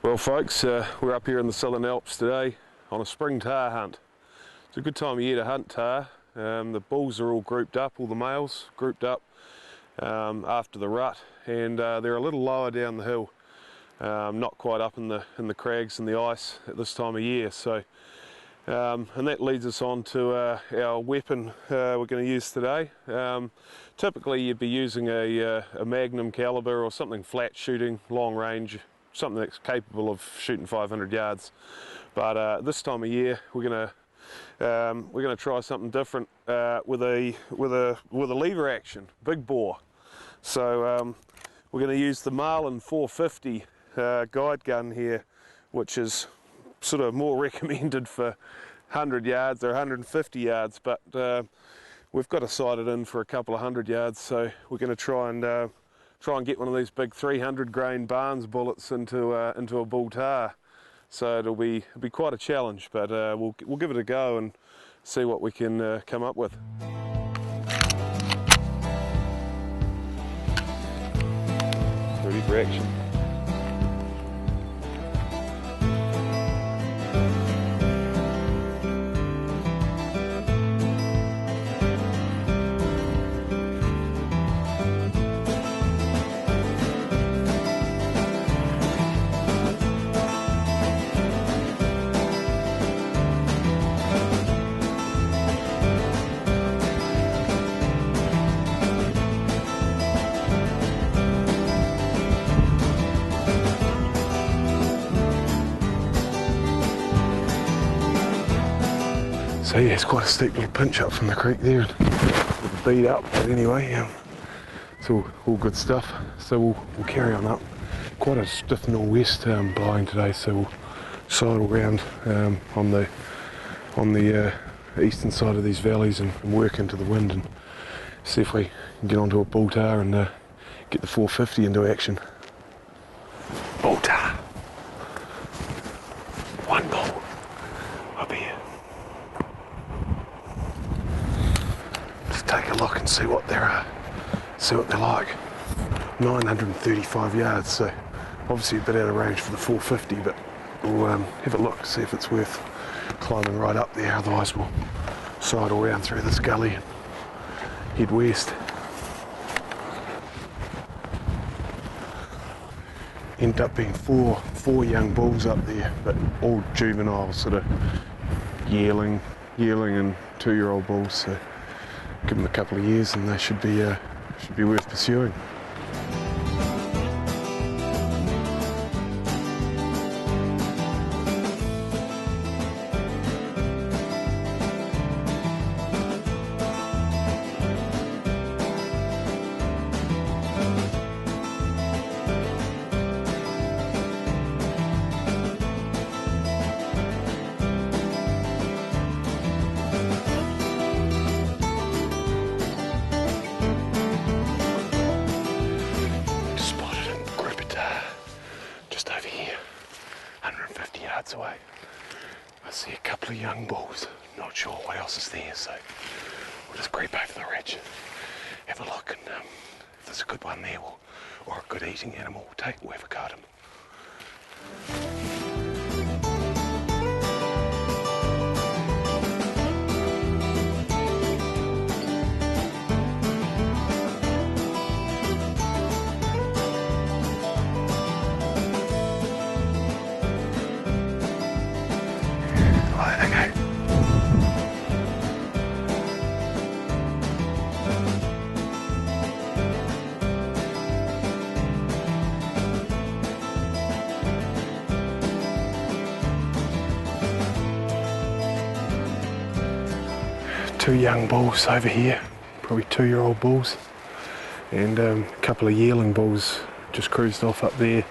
Well folks, we're up here in the Southern Alps today on a spring tahr hunt. It's a good time of year to hunt tahr. The bulls are all grouped up, all the males grouped up after the rut, and they're a little lower down the hill, not quite up in the crags and the ice at this time of year. So, and that leads us on to our weapon we're going to use today. Typically you'd be using a magnum caliber or something flat shooting, long range, something that's capable of shooting 500 yards. But this time of year we're gonna try something different with a lever action, big bore. So we're going to use the Marlin 450 guide gun here, which is sort of more recommended for 100 yards or 150 yards, but we've got to sight it in for a couple of 100 yards. So we're going to try and get one of these big 300 grain Barnes bullets into a bull tahr. So it'll be quite a challenge, but we'll give it a go and see what we can come up with. Ready for action. So yeah, it's quite a steep little pinch up from the creek there, and beat up, but anyway, it's all good stuff. So we'll carry on up. Quite a stiff northwest blowing today, so we'll sidle round on the eastern side of these valleys and work into the wind and see if we can get onto a bull tahr and get the 450 into action. Bull tahr. One bull up here. Take a look and see what they're like. 935 yards, so obviously a bit out of range for the 450, but we'll have a look, see if it's worth climbing right up there. Otherwise we'll sidle around through this gully and head west. End up being four young bulls up there, but all juvenile, sort of yearling and 2-year-old bulls. So give them a couple of years and they should be worth pursuing. Away. I see a couple of young bulls, not sure what else is there, so we'll just creep over the ridge, have a look, and if there's a good one there or a good eating animal, we'll take it, we've got him. Two young bulls over here, probably 2-year-old bulls, and a couple of yearling bulls just cruised off up there.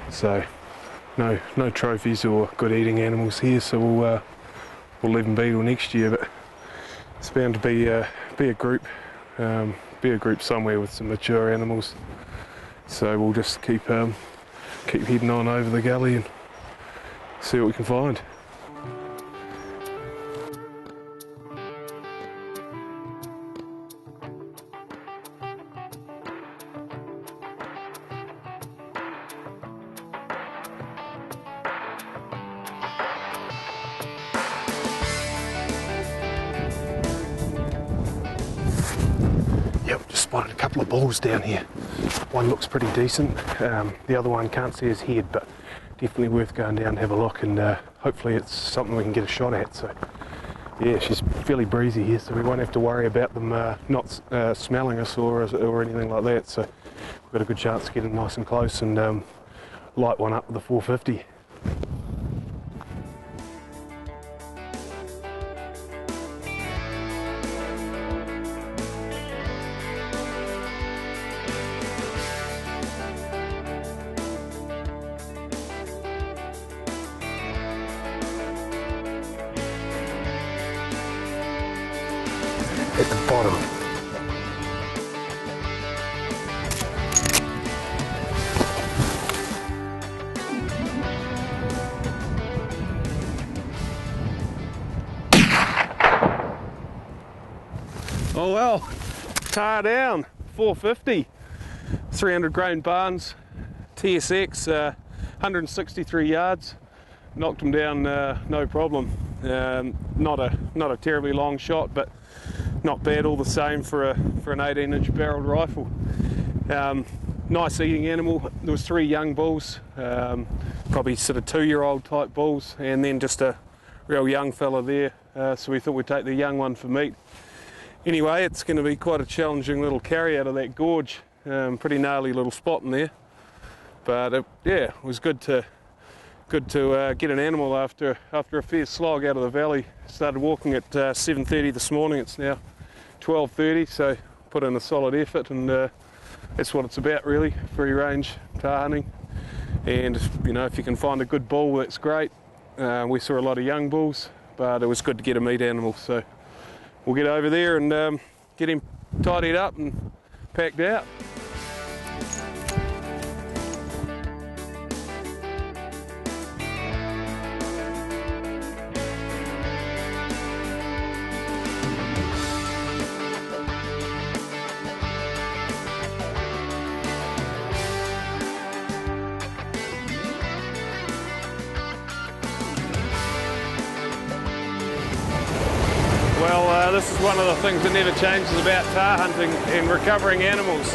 So no trophies or good eating animals here, so we'll leave them be till next year. But it's bound to be a group somewhere with some mature animals. So we'll just keep heading on over the gully and see what we can find. couple of bulls down here. One looks pretty decent, the other one can't see his head, but definitely worth going down to have a look, and hopefully it's something we can get a shot at. So yeah, she's fairly breezy here, so we won't have to worry about them not smelling us or anything like that. So we've got a good chance to get in nice and close and light one up with the 450. At the bottom. Oh well, Tahr down, 450, 300 grain barns, TSX, 163 yards, knocked him down no problem. Not a terribly long shot, but not bad all the same for an 18-inch barreled rifle. Nice eating animal. There was 3 young bulls, probably sort of 2-year-old type bulls, and then just a real young fella there. So we thought we'd take the young one for meat. Anyway, it's going to be quite a challenging little carry out of that gorge. Pretty gnarly little spot in there, but yeah, it was good to get an animal after a fair slog out of the valley. Started walking at 7:30 this morning. It's now 12:30, so put in a solid effort, and that's what it's about really, free range tahr hunting. And you know, if you can find a good bull, that's great. We saw a lot of young bulls, but it was good to get a meat animal, so we'll get over there and get him tidied up and packed out. Well, this is one of the things that never changes about tahr hunting and recovering animals.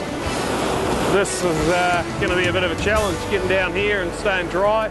This is going to be a bit of a challenge, getting down here and staying dry.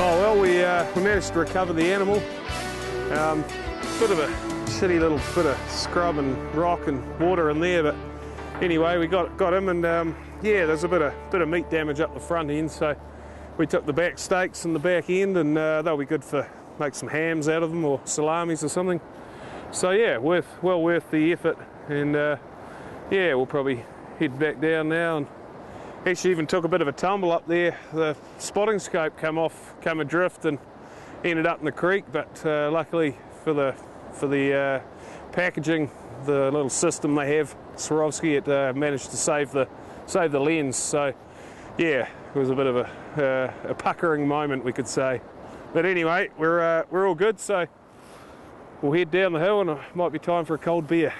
Oh well, we managed to recover the animal. Bit of a shitty little bit of scrub and rock and water in there, but anyway, we got him, and yeah, there's a bit of meat damage up the front end, so we took the back steaks and the back end, and they'll be good for make some hams out of them or salamis or something. So yeah, well worth the effort, and yeah, we'll probably head back down now. And actually even took a bit of a tumble up there. The spotting scope come adrift and ended up in the creek, but luckily for the packaging, the little system they have, Swarovski, it managed to save the lens. So yeah, it was a bit of a puckering moment, we could say. But anyway, we're all good, so we'll head down the hill, and it might be time for a cold beer.